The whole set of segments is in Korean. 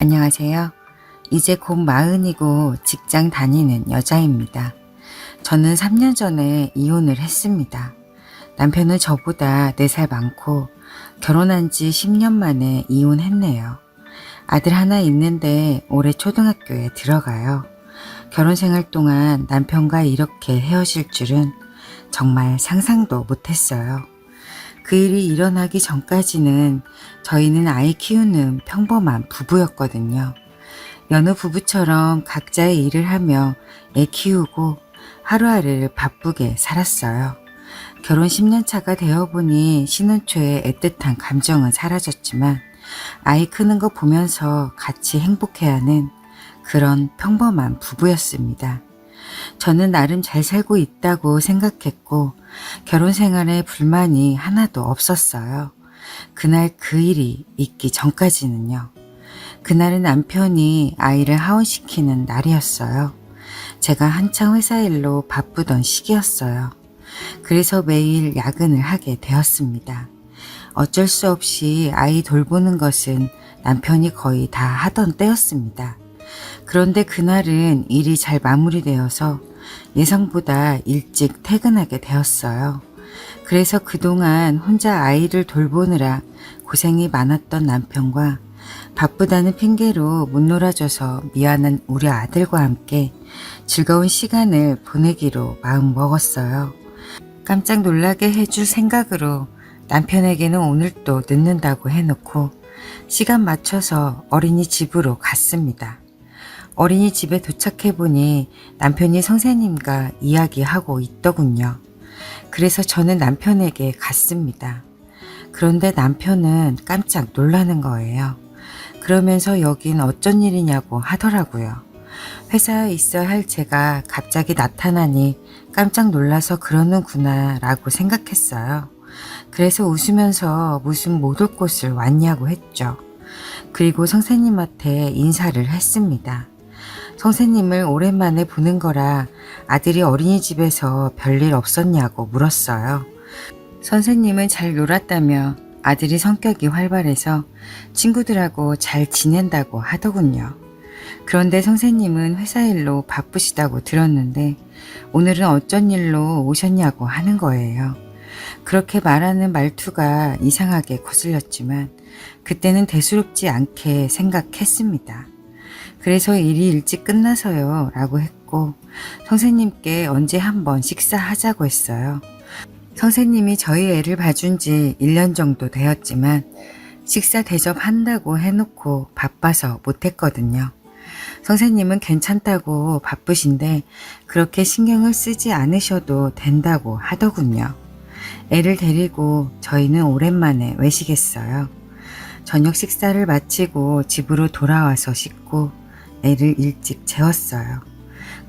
안녕하세요. 이제 곧 40이고 직장 다니는 여자입니다. 저는 3년 전에 이혼을 했습니다. 남편은 저보다 4살 많고 결혼한 지 10년 만에 이혼했네요. 아들 하나 있는데 올해 초등학교에 들어가요. 결혼 생활 동안 남편과 이렇게 헤어질 줄은 정말 상상도 못했어요. 그 일이 일어나기 전까지는 저희는 아이 키우는 평범한 부부였거든요. 여느 부부처럼 각자의 일을 하며 애 키우고 하루하루를 바쁘게 살았어요. 결혼 10년 차가 되어보니 신혼 초의 애틋한 감정은 사라졌지만 아이 크는 거 보면서 같이 행복해하는 그런 평범한 부부였습니다. 저는 나름 잘 살고 있다고 생각했고 결혼 생활에 불만이 하나도 없었어요. 그날 그 일이 있기 전까지는요. 그날은 남편이 아이를 하원시키는 날이었어요. 제가 한창 회사 일로 바쁘던 시기였어요. 그래서 매일 야근을 하게 되었습니다. 어쩔 수 없이 아이 돌보는 것은 남편이 거의 다 하던 때였습니다. 그런데 그날은 일이 잘 마무리되어서 예상보다 일찍 퇴근하게 되었어요. 그래서 그동안 혼자 아이를 돌보느라 고생이 많았던 남편과 바쁘다는 핑계로 못 놀아줘서 미안한 우리 아들과 함께 즐거운 시간을 보내기로 마음먹었어요. 깜짝 놀라게 해줄 생각으로 남편에게는 오늘 또 늦는다고 해놓고 시간 맞춰서 어린이집으로 갔습니다. 어린이집에 도착해보니 남편이 선생님과 이야기하고 있더군요. 그래서 저는 남편에게 갔습니다. 그런데 남편은 깜짝 놀라는 거예요. 그러면서 여긴 어쩐 일이냐고 하더라고요. 회사에 있어야 할 제가 갑자기 나타나니 깜짝 놀라서 그러는구나 라고 생각했어요. 그래서 웃으면서 무슨 못 올 곳을 왔냐고 했죠. 그리고 선생님한테 인사를 했습니다. 선생님을 오랜만에 보는 거라 아들이 어린이집에서 별일 없었냐고 물었어요. 선생님은 잘 놀았다며 아들이 성격이 활발해서 친구들하고 잘 지낸다고 하더군요. 그런데 선생님은 회사 일로 바쁘시다고 들었는데 오늘은 어쩐 일로 오셨냐고 하는 거예요. 그렇게 말하는 말투가 이상하게 거슬렸지만 그때는 대수롭지 않게 생각했습니다. 그래서 일이 일찍 끝나서요 라고 했고 선생님께 언제 한번 식사하자고 했어요. 선생님이 저희 애를 봐준 지 1년 정도 되었지만 식사 대접한다고 해놓고 바빠서 못했거든요. 선생님은 괜찮다고 바쁘신데 그렇게 신경을 쓰지 않으셔도 된다고 하더군요. 애를 데리고 저희는 오랜만에 외식했어요. 저녁 식사를 마치고 집으로 돌아와서 씻고 애를 일찍 재웠어요.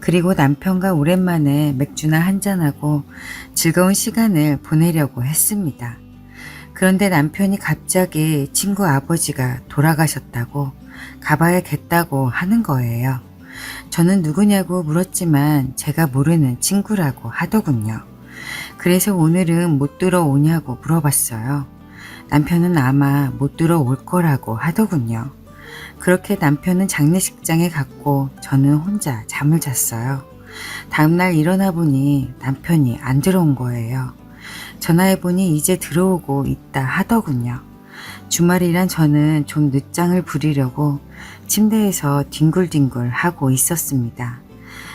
그리고 남편과 오랜만에 맥주나 한잔하고 즐거운 시간을 보내려고 했습니다. 그런데 남편이 갑자기 친구 아버지가 돌아가셨다고 가봐야겠다고 하는 거예요. 저는 누구냐고 물었지만 제가 모르는 친구라고 하더군요. 그래서 오늘은 못 들어오냐고 물어봤어요. 남편은 아마 못 들어올 거라고 하더군요. 그렇게 남편은 장례식장에 갔고 저는 혼자 잠을 잤어요. 다음날 일어나 보니 남편이 안 들어온 거예요. 전화해보니 이제 들어오고 있다 하더군요. 주말이란 저는 좀 늦장을 부리려고 침대에서 뒹굴뒹굴 하고 있었습니다.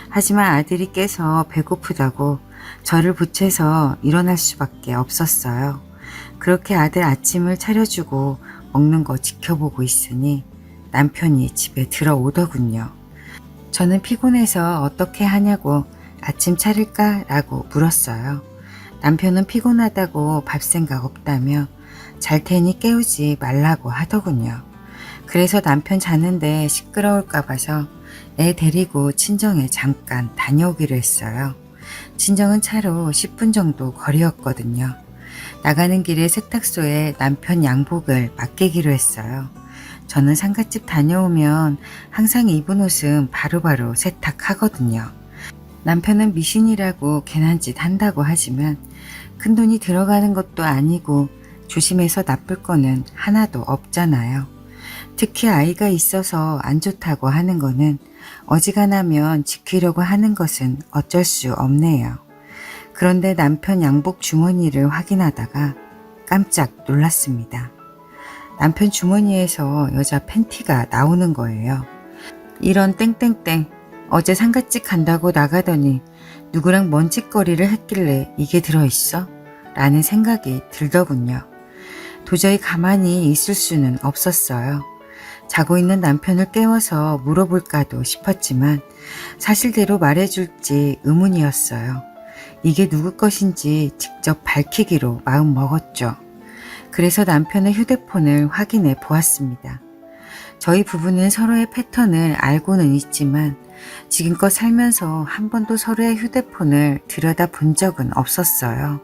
하지만 아들이 깨서 배고프다고 저를 보채서 일어날 수밖에 없었어요. 그렇게 아들 아침을 차려주고 먹는 거 지켜보고 있으니 남편이 집에 들어오더군요. 저는 피곤해서 어떻게 하냐고 아침 차릴까? 라고 물었어요. 남편은 피곤하다고 밥 생각 없다며 잘 테니 깨우지 말라고 하더군요. 그래서 남편 자는데 시끄러울까 봐서 애 데리고 친정에 잠깐 다녀오기로 했어요. 친정은 차로 10분 정도 거리였거든요. 나가는 길에 세탁소에 남편 양복을 맡기기로 했어요. 저는 상갓집 다녀오면 항상 입은 옷은 바로바로 세탁하거든요. 남편은 미신이라고 괜한 짓 한다고 하지만 큰돈이 들어가는 것도 아니고 조심해서 나쁠 거는 하나도 없잖아요. 특히 아이가 있어서 안 좋다고 하는 거는 어지간하면 지키려고 하는 것은 어쩔 수 없네요. 그런데 남편 양복 주머니를 확인하다가 깜짝 놀랐습니다. 남편 주머니에서 여자 팬티가 나오는 거예요. 이런 땡땡땡, 어제 상가집 간다고 나가더니 누구랑 뭔 짓거리를 했길래 이게 들어있어? 라는 생각이 들더군요. 도저히 가만히 있을 수는 없었어요. 자고 있는 남편을 깨워서 물어볼까도 싶었지만 사실대로 말해줄지 의문이었어요. 이게 누구 것인지 직접 밝히기로 마음먹었죠. 그래서 남편의 휴대폰을 확인해 보았습니다. 저희 부부는 서로의 패턴을 알고는 있지만 지금껏 살면서 한 번도 서로의 휴대폰을 들여다본 적은 없었어요.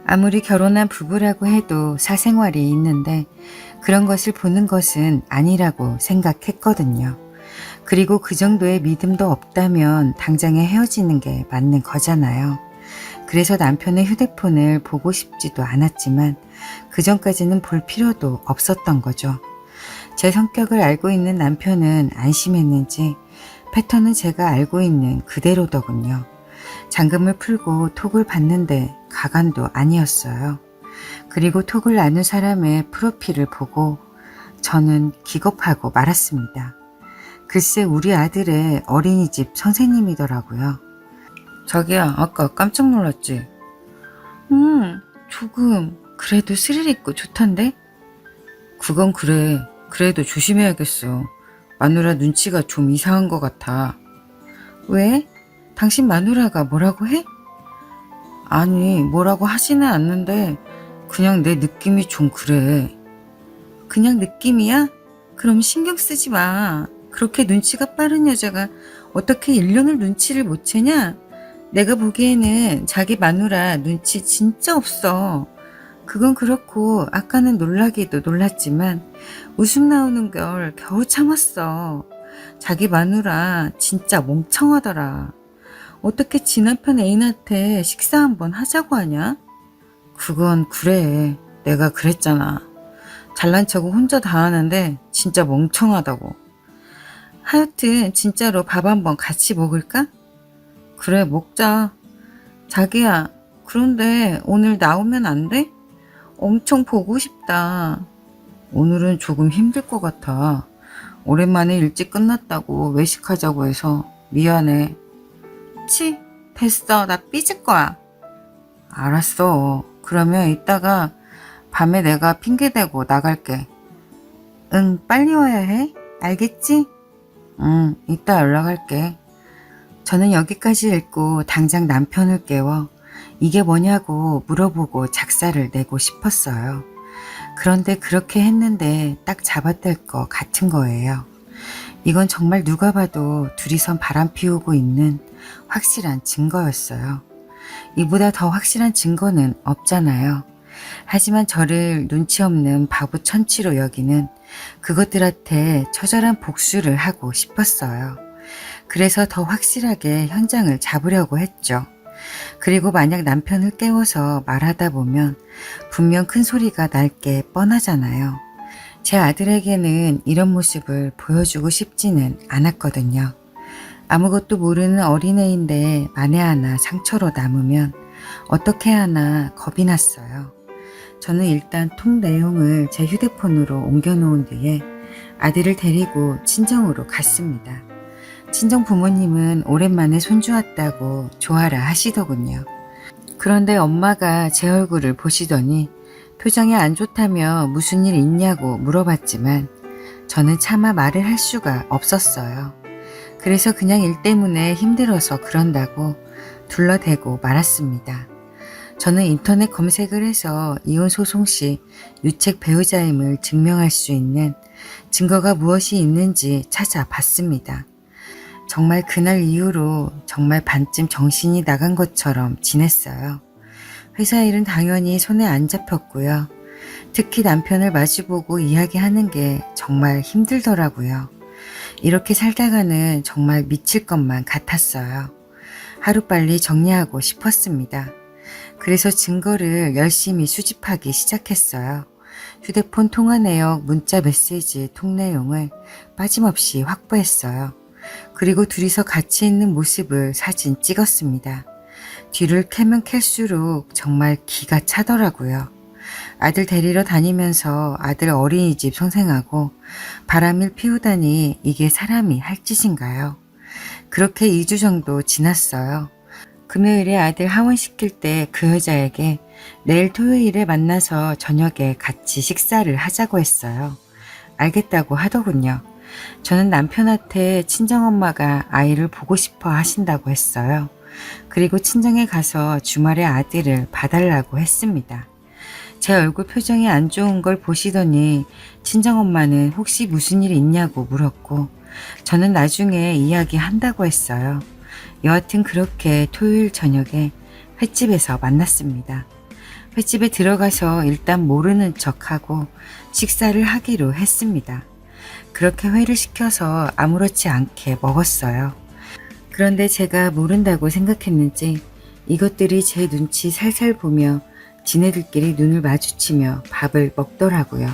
아무리 결혼한 부부라고 해도 사생활이 있는데 그런 것을 보는 것은 아니라고 생각했거든요. 그리고 그 정도의 믿음도 없다면 당장에 헤어지는 게 맞는 거잖아요. 그래서 남편의 휴대폰을 보고 싶지도 않았지만 그 전까지는 볼 필요도 없었던 거죠. 제 성격을 알고 있는 남편은 안심했는지 패턴은 제가 알고 있는 그대로더군요. 잔금을 풀고 톡을 봤는데 가관도 아니었어요. 그리고 톡을 나눈 사람의 프로필을 보고 저는 기겁하고 말았습니다. 글쎄 우리 아들의 어린이집 선생님이더라고요. 자기야, 아까 깜짝 놀랐지? 조금 그래도 스릴 있고 좋던데? 그건 그래. 그래도 조심해야겠어. 마누라 눈치가 좀 이상한 것 같아. 왜? 당신 마누라가 뭐라고 해? 아니, 뭐라고 하지는 않는데 그냥 내 느낌이 좀 그래. 그냥 느낌이야? 그럼 신경 쓰지 마. 그렇게 눈치가 빠른 여자가 어떻게 1년을 눈치를 못 채냐? 내가 보기에는 자기 마누라 눈치 진짜 없어. 그건 그렇고 아까는 놀라기도 놀랐지만 웃음 나오는 걸 겨우 참았어. 자기 마누라 진짜 멍청하더라. 어떻게 지 남편 애인한테 식사 한번 하자고 하냐? 그건 그래. 내가 그랬잖아. 잘난 척은 혼자 다 하는데 진짜 멍청하다고. 하여튼 진짜로 밥 한번 같이 먹을까? 그래, 먹자. 자기야, 그런데 오늘 나오면 안 돼? 엄청 보고 싶다. 오늘은 조금 힘들 것 같아. 오랜만에 일찍 끝났다고 외식하자고 해서 미안해. 치, 됐어. 나 삐질 거야. 알았어. 그러면 이따가 밤에 내가 핑계대고 나갈게. 응, 빨리 와야 해. 알겠지? 응, 이따 연락할게. 저는 여기까지 읽고 당장 남편을 깨워 이게 뭐냐고 물어보고 작사를 내고 싶었어요. 그런데 그렇게 했는데 딱 잡아댈 것 같은 거예요. 이건 정말 누가 봐도 둘이선 바람 피우고 있는 확실한 증거였어요. 이보다 더 확실한 증거는 없잖아요. 하지만 저를 눈치 없는 바보 천치로 여기는 그것들한테 처절한 복수를 하고 싶었어요. 그래서 더 확실하게 현장을 잡으려고 했죠. 그리고 만약 남편을 깨워서 말하다 보면 분명 큰 소리가 날 게 뻔하잖아요. 제 아들에게는 이런 모습을 보여주고 싶지는 않았거든요. 아무것도 모르는 어린애인데 만에 하나 상처로 남으면 어떻게 하나 겁이 났어요. 저는 일단 통 내용을 제 휴대폰으로 옮겨놓은 뒤에 아들을 데리고 친정으로 갔습니다. 친정 부모님은 오랜만에 손주 왔다고 좋아라 하시더군요. 그런데 엄마가 제 얼굴을 보시더니 표정이 안 좋다며 무슨 일 있냐고 물어봤지만 저는 차마 말을 할 수가 없었어요. 그래서 그냥 일 때문에 힘들어서 그런다고 둘러대고 말았습니다. 저는 인터넷 검색을 해서 이혼 소송 시 유책 배우자임을 증명할 수 있는 증거가 무엇이 있는지 찾아봤습니다. 정말 그날 이후로 정말 반쯤 정신이 나간 것처럼 지냈어요. 회사 일은 당연히 손에 안 잡혔고요. 특히 남편을 마주보고 이야기하는 게 정말 힘들더라고요. 이렇게 살다가는 정말 미칠 것만 같았어요. 하루빨리 정리하고 싶었습니다. 그래서 증거를 열심히 수집하기 시작했어요. 휴대폰 통화 내역, 문자 메시지, 통 내용을 빠짐없이 확보했어요. 그리고 둘이서 같이 있는 모습을 사진 찍었습니다. 뒤를 캐면 캘수록 정말 기가 차더라고요. 아들 데리러 다니면서 아들 어린이집 선생하고 바람을 피우다니 이게 사람이 할 짓인가요? 그렇게 2주 정도 지났어요. 금요일에 아들 하원시킬 때 그 여자에게 내일 토요일에 만나서 저녁에 같이 식사를 하자고 했어요. 알겠다고 하더군요. 저는 남편한테 친정엄마가 아이를 보고 싶어 하신다고 했어요. 그리고 친정에 가서 주말에 아들을 봐달라고 했습니다. 제 얼굴 표정이 안 좋은 걸 보시더니 친정엄마는 혹시 무슨 일 있냐고 물었고 저는 나중에 이야기한다고 했어요. 여하튼 그렇게 토요일 저녁에 횟집에서 만났습니다. 횟집에 들어가서 일단 모르는 척하고 식사를 하기로 했습니다. 그렇게 회를 시켜서 아무렇지 않게 먹었어요. 그런데 제가 모른다고 생각했는지 이것들이 제 눈치 살살 보며 지네들끼리 눈을 마주치며 밥을 먹더라고요.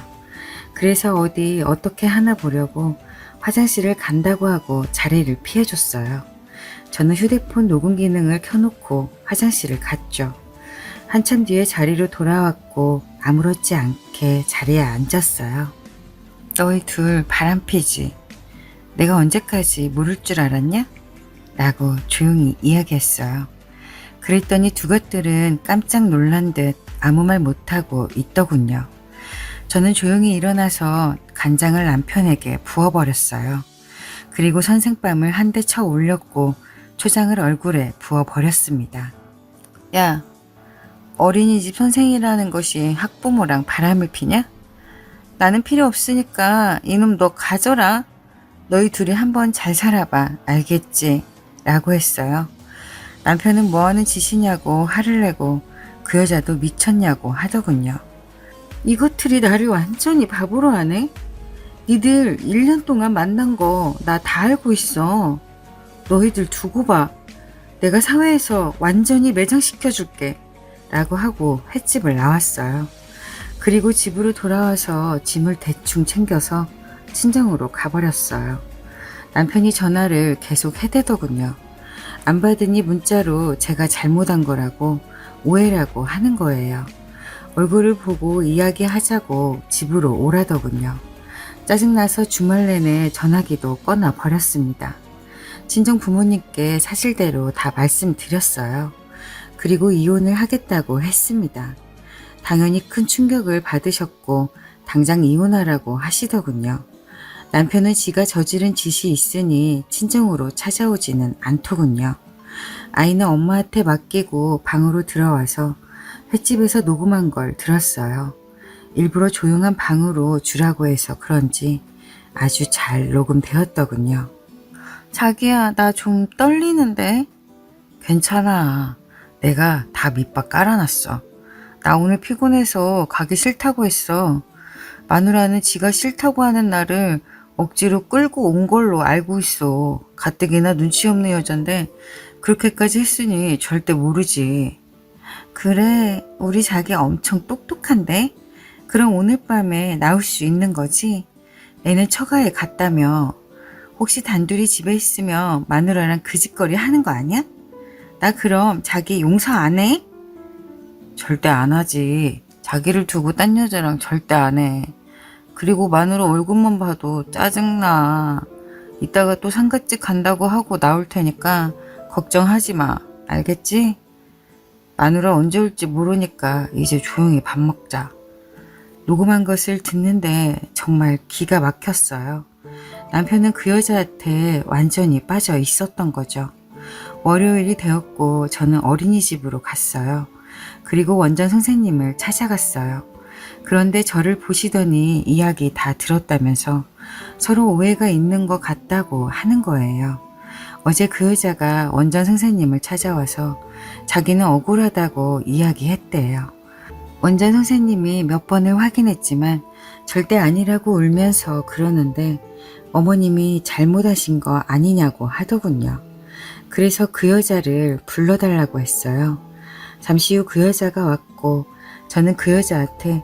그래서 어디 어떻게 하나 보려고 화장실을 간다고 하고 자리를 피해줬어요. 저는 휴대폰 녹음 기능을 켜놓고 화장실을 갔죠. 한참 뒤에 자리로 돌아왔고 아무렇지 않게 자리에 앉았어요. 너희 둘 바람피지. 내가 언제까지 모를 줄 알았냐? 라고 조용히 이야기했어요. 그랬더니 두 것들은 깜짝 놀란 듯 아무 말 못하고 있더군요. 저는 조용히 일어나서 간장을 남편에게 부어버렸어요. 그리고 선생밤을 한 대 쳐 올렸고 초장을 얼굴에 부어버렸습니다. 야, 어린이집 선생이라는 것이 학부모랑 바람을 피냐? 나는 필요 없으니까 이놈 너 가져라. 너희 둘이 한번 잘 살아봐. 알겠지? 라고 했어요. 남편은 뭐하는 짓이냐고 화를 내고 그 여자도 미쳤냐고 하더군요. 이것들이 나를 완전히 바보로 하네? 니들 1년 동안 만난 거 나 다 알고 있어. 너희들 두고 봐. 내가 사회에서 완전히 매장시켜줄게. 라고 하고 횟집을 나왔어요. 그리고 집으로 돌아와서 짐을 대충 챙겨서 친정으로 가버렸어요. 남편이 전화를 계속 해대더군요. 안 받으니 문자로 제가 잘못한 거라고 오해라고 하는 거예요. 얼굴을 보고 이야기하자고 집으로 오라더군요. 짜증나서 주말 내내 전화기도 꺼놔 버렸습니다. 친정 부모님께 사실대로 다 말씀드렸어요. 그리고 이혼을 하겠다고 했습니다. 당연히 큰 충격을 받으셨고 당장 이혼하라고 하시더군요. 남편은 지가 저지른 짓이 있으니 친정으로 찾아오지는 않더군요. 아이는 엄마한테 맡기고 방으로 들어와서 횟집에서 녹음한 걸 들었어요. 일부러 조용한 방으로 주라고 해서 그런지 아주 잘 녹음되었더군요. 자기야, 나 좀 떨리는데? 괜찮아. 내가 다 밑밥 깔아놨어. 나 오늘 피곤해서 가기 싫다고 했어. 마누라는 지가 싫다고 하는 나를 억지로 끌고 온 걸로 알고 있어. 가뜩이나 눈치 없는 여잔데 그렇게까지 했으니 절대 모르지. 그래, 우리 자기 엄청 똑똑한데? 그럼 오늘 밤에 나올 수 있는 거지? 애는 처가에 갔다며. 혹시 단둘이 집에 있으면 마누라랑 그 짓거리 하는 거 아니야? 나 그럼 자기 용서 안 해? 절대 안 하지. 자기를 두고 딴 여자랑 절대 안 해. 그리고 마누라 얼굴만 봐도 짜증나. 이따가 또 상갓집 간다고 하고 나올 테니까 걱정하지 마. 알겠지? 마누라 언제 올지 모르니까 이제 조용히 밥 먹자. 녹음한 것을 듣는데 정말 기가 막혔어요. 남편은 그 여자한테 완전히 빠져 있었던 거죠. 월요일이 되었고 저는 어린이집으로 갔어요. 그리고 원장 선생님을 찾아갔어요. 그런데 저를 보시더니 이야기 다 들었다면서 서로 오해가 있는 것 같다고 하는 거예요. 어제 그 여자가 원장 선생님을 찾아와서 자기는 억울하다고 이야기했대요. 원장 선생님이 몇 번을 확인했지만 절대 아니라고 울면서 그러는데 어머님이 잘못하신 거 아니냐고 하더군요. 그래서 그 여자를 불러달라고 했어요. 잠시 후 그 여자가 왔고 저는 그 여자한테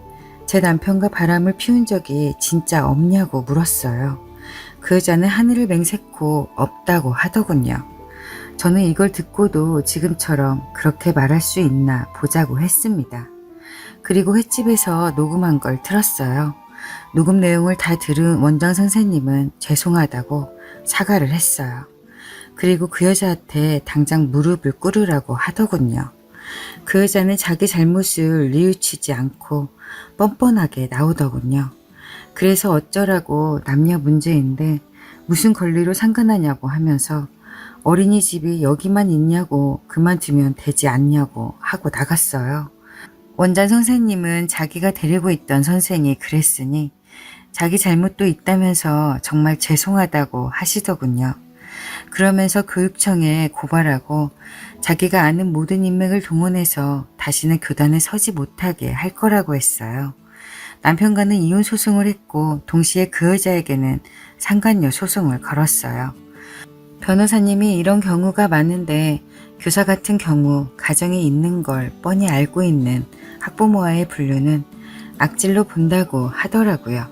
제 남편과 바람을 피운 적이 진짜 없냐고 물었어요. 그 여자는 하늘을 맹세코 없다고 하더군요. 저는 이걸 듣고도 지금처럼 그렇게 말할 수 있나 보자고 했습니다. 그리고 횟집에서 녹음한 걸 틀었어요. 녹음 내용을 다 들은 원장 선생님은 죄송하다고 사과를 했어요. 그리고 그 여자한테 당장 무릎을 꿇으라고 하더군요. 그 여자는 자기 잘못을 뉘우치지 않고 뻔뻔하게 나오더군요. 그래서 어쩌라고 남녀 문제인데 무슨 권리로 상관하냐고 하면서 어린이집이 여기만 있냐고 그만두면 되지 않냐고 하고 나갔어요. 원장 선생님은 자기가 데리고 있던 선생이 그랬으니 자기 잘못도 있다면서 정말 죄송하다고 하시더군요. 그러면서 교육청에 고발하고 자기가 아는 모든 인맥을 동원해서 다시는 교단에 서지 못하게 할 거라고 했어요. 남편과는 이혼 소송을 했고 동시에 그 여자에게는 상간녀 소송을 걸었어요. 변호사님이 이런 경우가 많은데 교사 같은 경우 가정이 있는 걸 뻔히 알고 있는 학부모와의 분류는 악질로 본다고 하더라고요.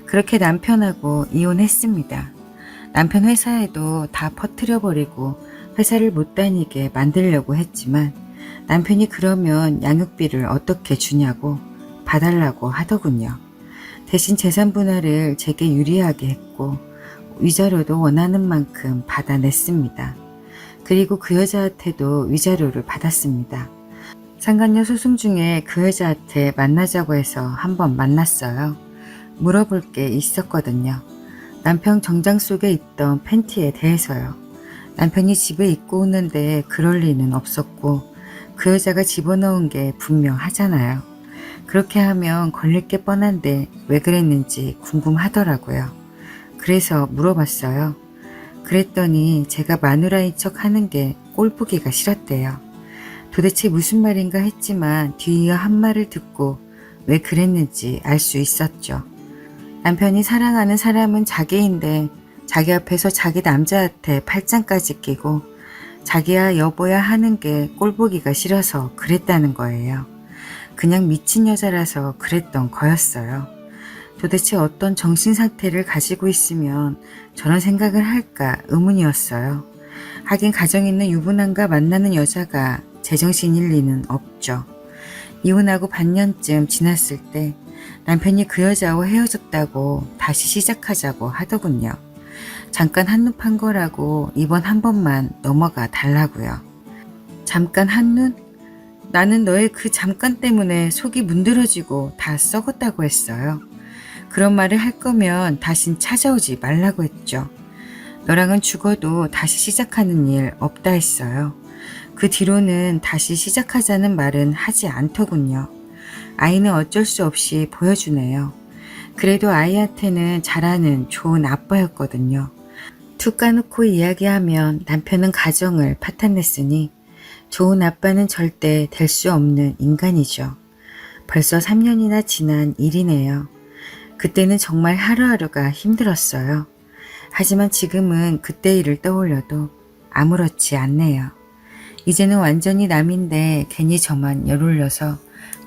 그렇게 남편하고 이혼했습니다. 남편 회사에도 다 퍼뜨려버리고 회사를 못 다니게 만들려고 했지만 남편이 그러면 양육비를 어떻게 주냐고 봐달라고 하더군요. 대신 재산 분할을 제게 유리하게 했고 위자료도 원하는 만큼 받아냈습니다. 그리고 그 여자한테도 위자료를 받았습니다. 상간녀 소송 중에 그 여자한테 만나자고 해서 한번 만났어요. 물어볼 게 있었거든요. 남편 정장 속에 있던 팬티에 대해서요. 남편이 집에 입고 오는데 그럴 리는 없었고 그 여자가 집어넣은 게 분명하잖아요. 그렇게 하면 걸릴 게 뻔한데 왜 그랬는지 궁금하더라고요. 그래서 물어봤어요. 그랬더니 제가 마누라인 척 하는 게 꼴보기가 싫었대요. 도대체 무슨 말인가 했지만 뒤이어 한 말을 듣고 왜 그랬는지 알 수 있었죠. 남편이 사랑하는 사람은 자기인데 자기 앞에서 자기 남자한테 팔짱까지 끼고 자기야 여보야 하는 게 꼴보기가 싫어서 그랬다는 거예요. 그냥 미친 여자라서 그랬던 거였어요. 도대체 어떤 정신상태를 가지고 있으면 저런 생각을 할까 의문이었어요. 하긴 가정 있는 유부남과 만나는 여자가 제정신일 리는 없죠. 이혼하고 반년쯤 지났을 때 남편이 그 여자와 헤어졌다고 다시 시작하자고 하더군요. 잠깐 한눈 판 거라고 이번 한 번만 넘어가 달라고요. 잠깐 한눈? 나는 너의 그 잠깐 때문에 속이 문드러지고 다 썩었다고 했어요. 그런 말을 할 거면 다신 찾아오지 말라고 했죠. 너랑은 죽어도 다시 시작하는 일 없다 했어요. 그 뒤로는 다시 시작하자는 말은 하지 않더군요. 아이는 어쩔 수 없이 보여주네요. 그래도 아이한테는 잘하는 좋은 아빠였거든요. 툭 까놓고 이야기하면 남편은 가정을 파탄냈으니 좋은 아빠는 절대 될 수 없는 인간이죠. 벌써 3년이나 지난 일이네요. 그때는 정말 하루하루가 힘들었어요. 하지만 지금은 그때 일을 떠올려도 아무렇지 않네요. 이제는 완전히 남인데 괜히 저만 열올려서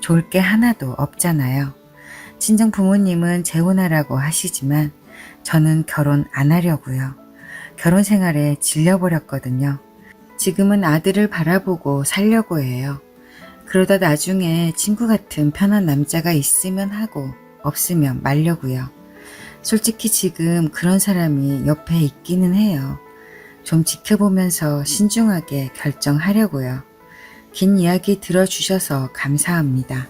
좋을 게 하나도 없잖아요. 친정 부모님은 재혼하라고 하시지만 저는 결혼 안 하려고요. 결혼 생활에 질려버렸거든요. 지금은 아들을 바라보고 살려고 해요. 그러다 나중에 친구 같은 편한 남자가 있으면 하고 없으면 말려고요. 솔직히 지금 그런 사람이 옆에 있기는 해요. 좀 지켜보면서 신중하게 결정하려고요. 긴 이야기 들어주셔서 감사합니다.